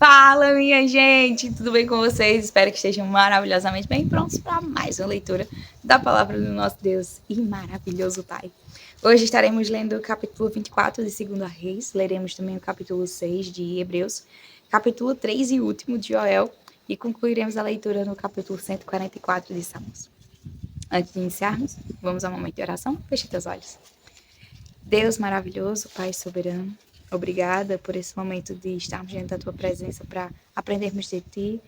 Fala, minha gente! Tudo bem com vocês? Espero que estejam maravilhosamente bem prontos para mais uma leitura da palavra do nosso Deus e maravilhoso Pai. Hoje estaremos lendo o capítulo 24 de 2 Reis, leremos também o capítulo 6 de Hebreus, capítulo 3 e último de Joel e concluiremos a leitura no capítulo 144 de Salmos. Antes de iniciarmos, vamos ao momento de oração? Feche teus olhos. Deus maravilhoso, Pai soberano, obrigada por esse momento de estarmos diante da Tua presença para aprendermos de Ti,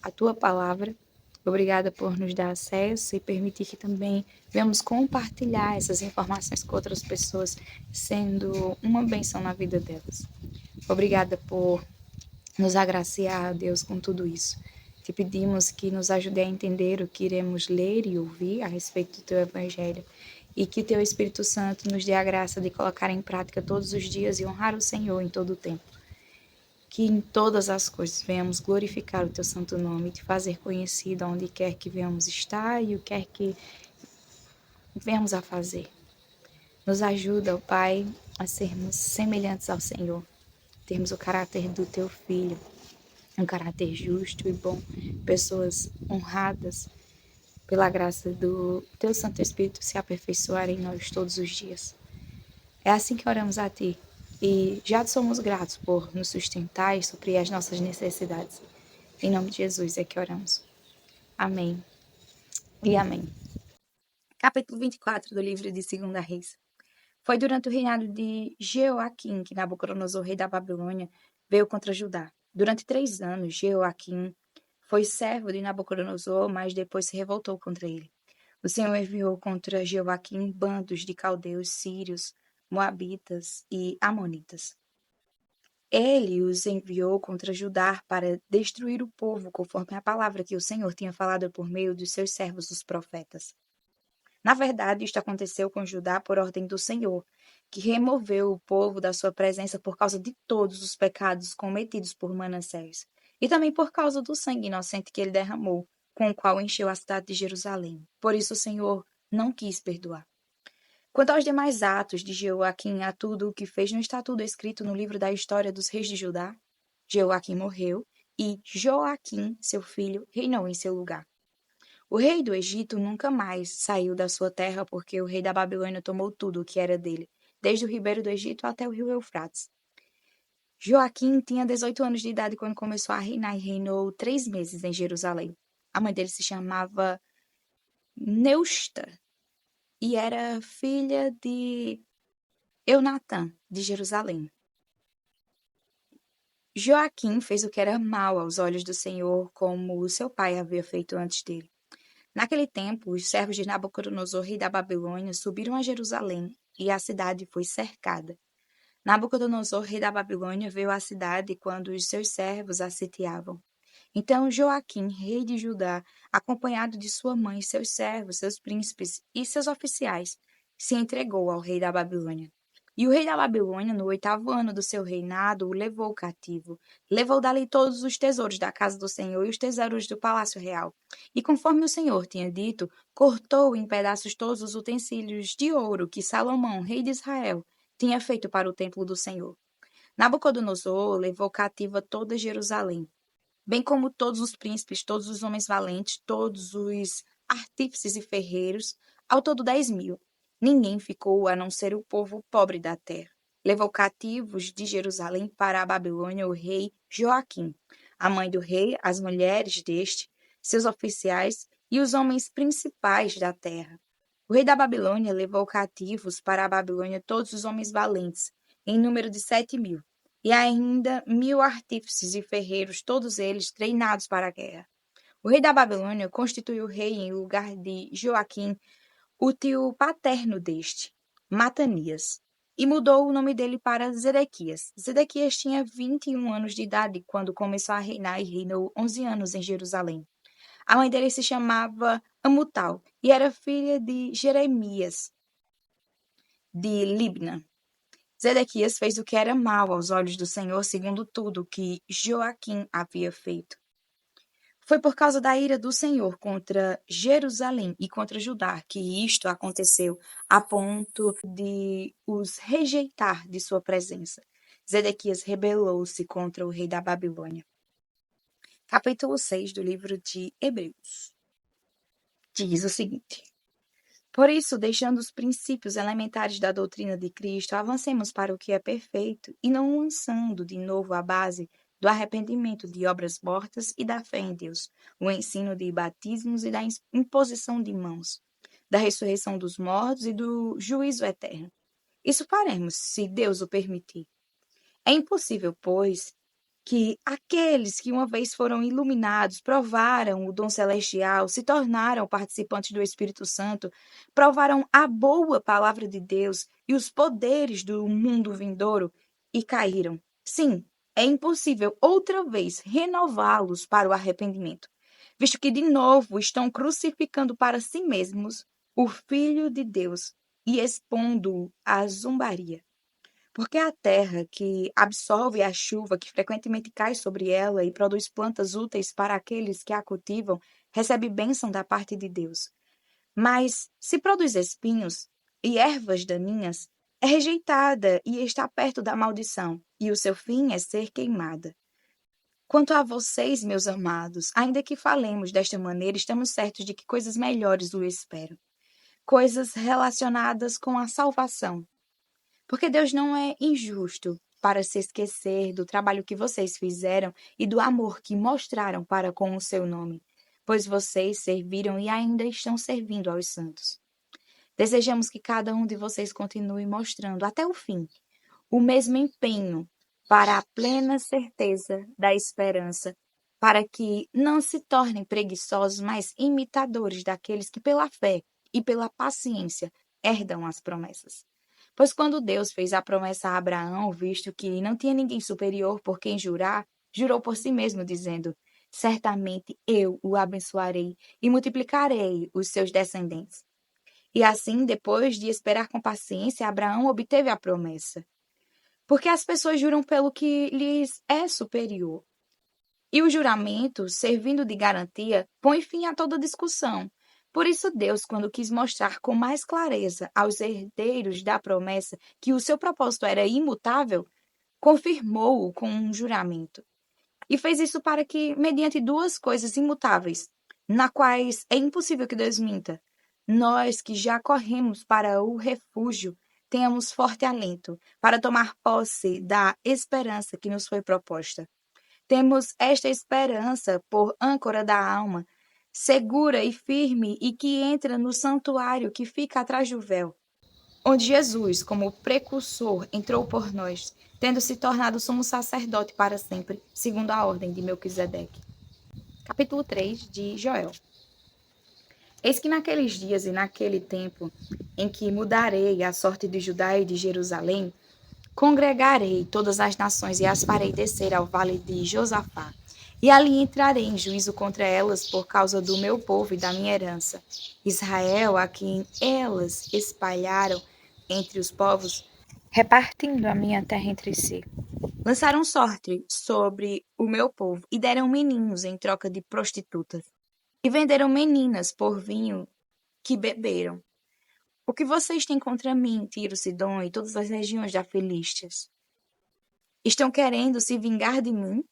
a Tua palavra. Obrigada por nos dar acesso e permitir que também venhamos compartilhar essas informações com outras pessoas, sendo uma bênção na vida delas. Obrigada por nos agraciar, Deus, com tudo isso. Te pedimos que nos ajude a entender o que iremos ler e ouvir a respeito do Teu Evangelho e que o Teu Espírito Santo nos dê a graça de colocar em prática todos os dias e honrar o Senhor em todo o tempo. Que em todas as coisas venhamos glorificar o Teu santo nome e Te fazer conhecido onde quer que venhamos estar e o que quer que venhamos a fazer. Nos ajuda, ó Pai, a sermos semelhantes ao Senhor, termos o caráter do Teu Filho, um caráter justo e bom, pessoas honradas, pela graça do Teu Santo Espírito se aperfeiçoar em nós todos os dias. É assim que oramos a Ti e já te somos gratos por nos sustentar e suprir as nossas necessidades. Em nome de Jesus é que oramos. Amém e amém. Capítulo 24 do livro de 2 Reis. Foi durante o reinado de Jeoaquim que Nabucodonosor, rei da Babilônia, veio contra Judá. Durante 3 anos, Jeoaquim foi servo de Nabucodonosor, mas depois se revoltou contra ele. O Senhor enviou contra Jeoaquim bandos de caldeus, sírios, moabitas e amonitas. Ele os enviou contra Judá para destruir o povo, conforme a palavra que o Senhor tinha falado por meio dos seus servos, os profetas. Na verdade, isto aconteceu com Judá por ordem do Senhor, que removeu o povo da sua presença por causa de todos os pecados cometidos por Manassés, e também por causa do sangue inocente que ele derramou, com o qual encheu a cidade de Jerusalém. Por isso o Senhor não quis perdoar. Quanto aos demais atos de Jeoaquim, a tudo o que fez, não está tudo escrito no livro da história dos reis de Judá? Jeoaquim morreu, e Joaquim, seu filho, reinou em seu lugar. O rei do Egito nunca mais saiu da sua terra, porque o rei da Babilônia tomou tudo o que era dele, desde o ribeiro do Egito até o rio Eufrates. Joaquim tinha 18 anos de idade quando começou a reinar e reinou 3 meses em Jerusalém. A mãe dele se chamava Neusta e era filha de Eunatã, de Jerusalém. Joaquim fez o que era mal aos olhos do Senhor, como o seu pai havia feito antes dele. Naquele tempo, os servos de Nabucodonosor, rei da Babilônia, subiram a Jerusalém e a cidade foi cercada. Nabucodonosor, rei da Babilônia, veio à cidade quando os seus servos a sitiavam. Então Joaquim, rei de Judá, acompanhado de sua mãe, seus servos, seus príncipes e seus oficiais, se entregou ao rei da Babilônia. E o rei da Babilônia, no 8º ano do seu reinado, o levou cativo. Levou dali todos os tesouros da casa do Senhor e os tesouros do palácio real. E conforme o Senhor tinha dito, cortou em pedaços todos os utensílios de ouro que Salomão, rei de Israel, tinha feito para o templo do Senhor. Nabucodonosor levou cativa toda Jerusalém, bem como todos os príncipes, todos os homens valentes, todos os artífices e ferreiros, ao todo 10.000. Ninguém ficou a não ser o povo pobre da terra. Levou cativos de Jerusalém para a Babilônia o rei Joaquim, a mãe do rei, as mulheres deste, seus oficiais e os homens principais da terra. O rei da Babilônia levou cativos para a Babilônia todos os homens valentes, em número de 7.000, e ainda 1.000 artífices e ferreiros, todos eles treinados para a guerra. O rei da Babilônia constituiu rei em lugar de Joaquim, o tio paterno deste, Matanias, e mudou o nome dele para Zedequias. Zedequias tinha 21 anos de idade quando começou a reinar e reinou 11 anos em Jerusalém. A mãe dele se chamava Amutal e era filha de Jeremias, de Libna. Zedequias fez o que era mal aos olhos do Senhor, segundo tudo que Joaquim havia feito. Foi por causa da ira do Senhor contra Jerusalém e contra Judá que isto aconteceu, a ponto de os rejeitar de sua presença. Zedequias rebelou-se contra o rei da Babilônia. Capítulo 6 do livro de Hebreus diz o seguinte: Por isso, deixando os princípios elementares da doutrina de Cristo, avancemos para o que é perfeito e não lançando de novo a base do arrependimento de obras mortas e da fé em Deus, o ensino de batismos e da imposição de mãos, da ressurreição dos mortos e do juízo eterno. Isso faremos, se Deus o permitir. É impossível, pois, que aqueles que uma vez foram iluminados, provaram o dom celestial, se tornaram participantes do Espírito Santo, provaram a boa palavra de Deus e os poderes do mundo vindouro e caíram. Sim, é impossível outra vez renová-los para o arrependimento, visto que de novo estão crucificando para si mesmos o Filho de Deus e expondo-o à zombaria. Porque a terra que absorve a chuva que frequentemente cai sobre ela e produz plantas úteis para aqueles que a cultivam, recebe bênção da parte de Deus. Mas, se produz espinhos e ervas daninhas, é rejeitada e está perto da maldição, e o seu fim é ser queimada. Quanto a vocês, meus amados, ainda que falemos desta maneira, estamos certos de que coisas melhores o esperam. Coisas relacionadas com a salvação. Porque Deus não é injusto para se esquecer do trabalho que vocês fizeram e do amor que mostraram para com o seu nome, pois vocês serviram e ainda estão servindo aos santos. Desejamos que cada um de vocês continue mostrando até o fim o mesmo empenho para a plena certeza da esperança, para que não se tornem preguiçosos, mas imitadores daqueles que pela fé e pela paciência herdam as promessas. Pois quando Deus fez a promessa a Abraão, visto que não tinha ninguém superior por quem jurar, jurou por si mesmo, dizendo: Certamente eu o abençoarei e multiplicarei os seus descendentes. E assim, depois de esperar com paciência, Abraão obteve a promessa. Porque as pessoas juram pelo que lhes é superior. E o juramento, servindo de garantia, põe fim a toda discussão. Por isso, Deus, quando quis mostrar com mais clareza aos herdeiros da promessa que o seu propósito era imutável, confirmou-o com um juramento. E fez isso para que, mediante duas coisas imutáveis, na quais é impossível que Deus minta, nós que já corremos para o refúgio, tenhamos forte alento para tomar posse da esperança que nos foi proposta. Temos esta esperança por âncora da alma, segura e firme, e que entra no santuário que fica atrás do véu, onde Jesus, como precursor, entrou por nós, tendo se tornado sumo sacerdote para sempre, segundo a ordem de Melquisedeque. Capítulo 3 de Joel. Eis que naqueles dias e naquele tempo, em que mudarei a sorte de Judá e de Jerusalém, congregarei todas as nações e as farei descer ao vale de Josafá. E ali entrarei em juízo contra elas por causa do meu povo e da minha herança. Israel, a quem elas espalharam entre os povos, repartindo a minha terra entre si. Lançaram sorte sobre o meu povo e deram meninos em troca de prostitutas. E venderam meninas por vinho que beberam. O que vocês têm contra mim, Tiro, Sidom e todas as regiões da Filístias? Estão querendo se vingar de mim?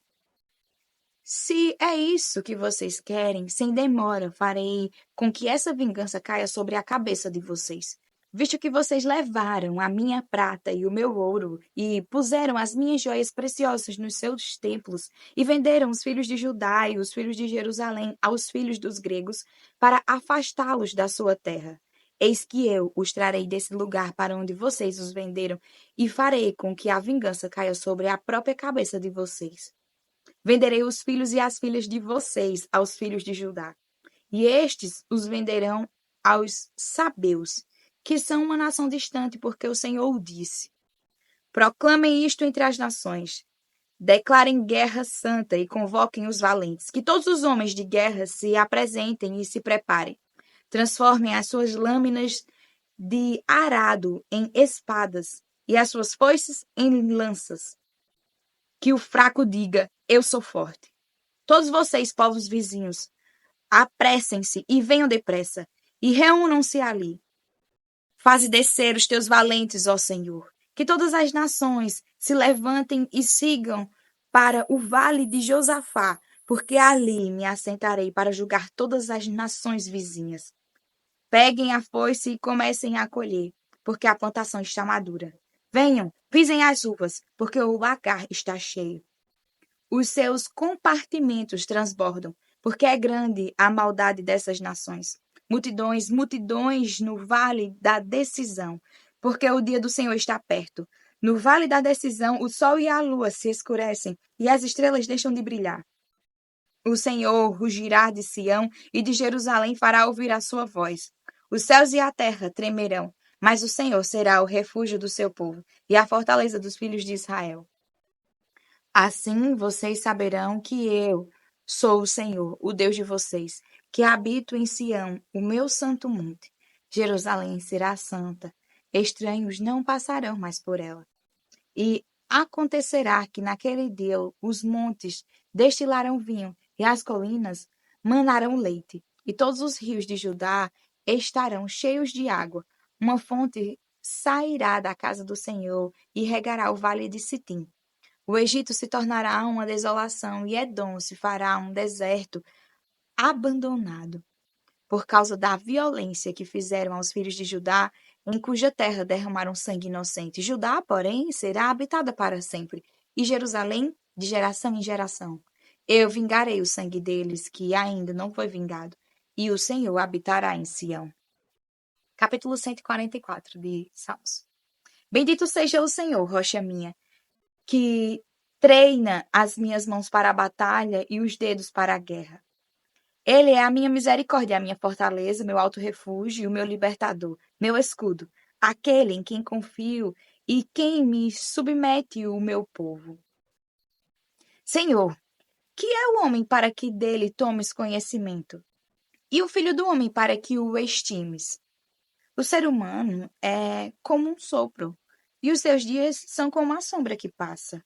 Se é isso que vocês querem, sem demora farei com que essa vingança caia sobre a cabeça de vocês. Visto que vocês levaram a minha prata e o meu ouro, e puseram as minhas joias preciosas nos seus templos, e venderam os filhos de Judá e os filhos de Jerusalém aos filhos dos gregos, para afastá-los da sua terra. Eis que eu os trarei desse lugar para onde vocês os venderam, e farei com que a vingança caia sobre a própria cabeça de vocês. Venderei os filhos e as filhas de vocês aos filhos de Judá, e estes os venderão aos sabeus, que são uma nação distante, porque o Senhor o disse. Proclamem isto entre as nações. Declarem guerra santa e convoquem os valentes. Que todos os homens de guerra se apresentem e se preparem. Transformem as suas lâminas de arado em espadas e as suas foices em lanças. Que o fraco diga, eu sou forte. Todos vocês, povos vizinhos, apressem-se e venham depressa, e reúnam-se ali. Faze descer os teus valentes, ó Senhor. Que todas as nações Se levantem e sigam para o vale de Josafá, porque ali me assentarei para julgar todas as nações vizinhas. Peguem a foice e comecem a colher, porque a plantação está madura. Venham, pisem as uvas, porque o lagar está cheio. Os seus compartimentos transbordam, porque é grande a maldade dessas nações. Multidões, multidões no vale da decisão, porque o dia do Senhor está perto. No vale da decisão, o sol e a lua se escurecem e as estrelas deixam de brilhar. O Senhor rugirá de Sião e de Jerusalém fará ouvir a sua voz. Os céus e a terra tremerão, mas o Senhor será o refúgio do seu povo e a fortaleza dos filhos de Israel. Assim vocês saberão que eu sou o Senhor, o Deus de vocês, que habito em Sião, o meu santo monte. Jerusalém será santa, estranhos não passarão mais por ela. E acontecerá que naquele dia os montes destilarão vinho e as colinas manarão leite, e todos os rios de Judá estarão cheios de água. Uma fonte sairá da casa do Senhor e regará o vale de Sitim. O Egito se tornará uma desolação e Edom se fará um deserto abandonado, por causa da violência que fizeram aos filhos de Judá, em cuja terra derramaram sangue inocente. Judá, porém, será habitada para sempre, e Jerusalém de geração em geração. Eu vingarei o sangue deles, que ainda não foi vingado, e o Senhor habitará em Sião. Capítulo 144 de Salmos. Bendito seja o Senhor, rocha minha, que treina as minhas mãos para a batalha e os dedos para a guerra. Ele é a minha misericórdia, a minha fortaleza, meu alto refúgio e o meu libertador, meu escudo, aquele em quem confio e quem me submete o meu povo. Senhor, que é o homem para que dele tomes conhecimento? E o filho do homem para que o estimes? O ser humano é como um sopro, e os seus dias são como a sombra que passa.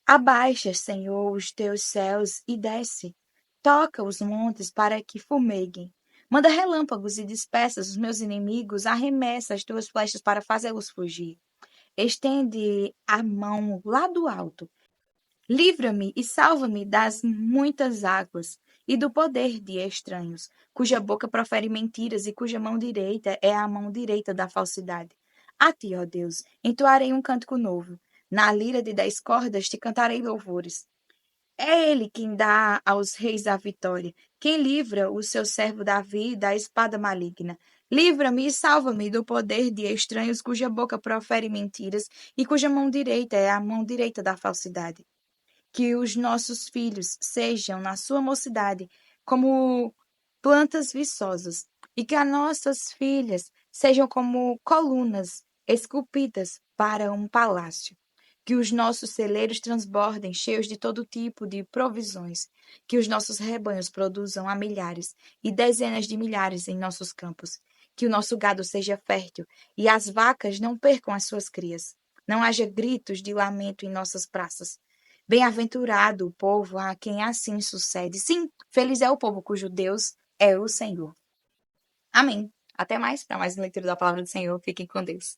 Abaixa, Senhor, os teus céus e desce. Toca os montes para que fumeguem. Manda relâmpagos e dispersa os meus inimigos, arremessa as tuas flechas para fazê-los fugir. Estende a mão lá do alto. Livra-me e salva-me das muitas águas e do poder de estranhos, cuja boca profere mentiras e cuja mão direita é a mão direita da falsidade. A ti, ó Deus, entoarei um cântico novo. Na lira de 10 cordas te cantarei louvores. É ele quem dá aos reis a vitória, quem livra o seu servo Davi da espada maligna. Livra-me e salva-me do poder de estranhos cuja boca profere mentiras e cuja mão direita é a mão direita da falsidade. Que os nossos filhos sejam, na sua mocidade, como plantas viçosas, e que as nossas filhas sejam como colunas esculpidas para um palácio. Que os nossos celeiros transbordem, cheios de todo tipo de provisões. Que os nossos rebanhos produzam a milhares e dezenas de milhares em nossos campos. Que o nosso gado seja fértil e as vacas não percam as suas crias. Não haja gritos de lamento em nossas praças. Bem-aventurado o povo a quem assim sucede. Sim, feliz é o povo cujo Deus é o Senhor. Amém. Até mais para mais uma leitura da palavra do Senhor. Fiquem com Deus.